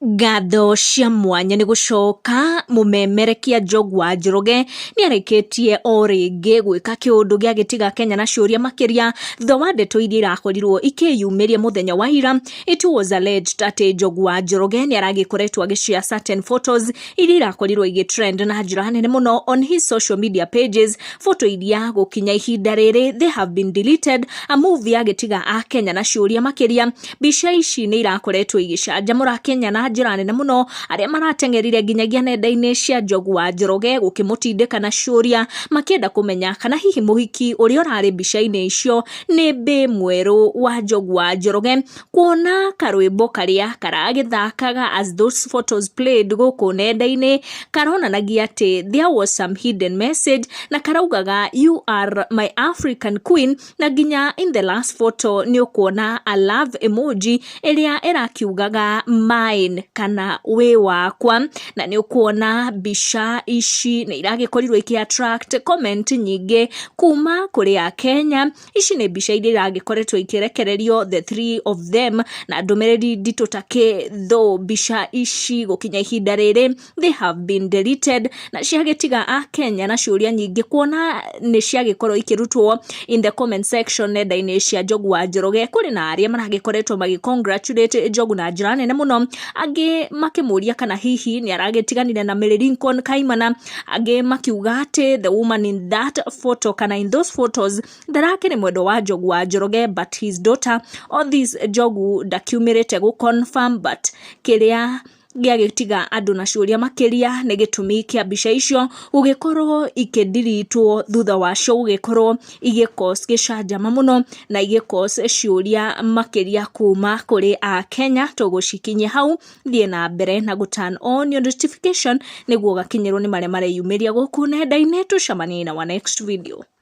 Ngatho cia mwanya nĩ gũcoka mũmemerekia NJOGU wa Njoroge nĩ arĩkĩtie o rĩngĩ gwĩka kĩũndũ gĩa gĩtiga Kenya na ciũria makĩria thutha wa ndeto iria irakorirwo ikĩyumĩria mũthenya wa ira. It was alleged atĩ NJOGU wa Njoroge nĩ aragĩkoretwo agĩshare certain photos iria irakorirwo igĩtrend na njĩra nene mũno on his social media pages. Photo iria gũkinya ihinda rĩrĩ they have been deleted, a move ya gĩtiga a Kenya na ciũria makĩria. Mbica ici nĩ irakoretwo igĩcanjamũra Kenya na njĩra nene mũno, arĩa maratengerire nginyagia nenda-inĩ cia NJOGU wa Njoroge gũkĩmũtindĩka na ciũria makĩenda kũmenya kana hihi mũhiki ũrĩa ũrarĩ mbica-inĩ icio nĩ mbĩ mwerũ wa NJOGU wa Njoroge. Kuona karwĩmbo karĩa karagĩthakaga as those photos played gũkũ nenda-inĩ karonanagia atĩ there was some hidden message na karaugaga you are my African queen, na nginya in the last photo nĩ ũkuona a love emoji ĩrĩa ĩrakiugaga mine kana we wakwa, na nĩ ũkuona mbica ici nĩ iragĩkorirwo attract comment nyingĩ kuma kũrĩ a Kenya. Ici nĩ mbica iria iragĩkoretwo ikĩrekererio the three of them na ndũmĩrĩri nditũ takĩ though mbica ici gũkinya ihinda rĩrĩ they have been deleted na ciagĩtiga a Kenya na ciũria nyingĩ kuona nĩ ciagĩkorwo ikĩrutwo in the comment section nenda-inĩ cia NJOGU wa Njoroge. Kũrĩ na arĩa maragĩkoretwo congratulate NJOGU na njĩra nene mũno, angĩ makĩmũria kana hihi nĩ aragĩtiganire na Mary Lincoln Kaimana, angĩ makiuga atĩ the woman in that photo kana in those photos ndarakĩrĩ mwendwa wa NJOGU wa Njoroge but his daughter. All this NJOGU ndakiumĩrĩte gũconfirm, but kĩrĩa gĩagĩtiga andũ na ciũria makĩria nĩ gĩtũmi kĩa mbica icio gũgĩkorwo ikĩdiritwo thutha wacio gũgĩkorwo igĩcause gĩcanjama mũno na igĩcause ciũria makĩria kuma kũrĩ a Kenya. Tũgũcikinyia hau, thiĩ na mbere na turn on your notification nĩguo gakinyĩrwo nĩ marĩa mareyumĩria gũkũ nenda-inĩ. Tũcemanie na wa next video.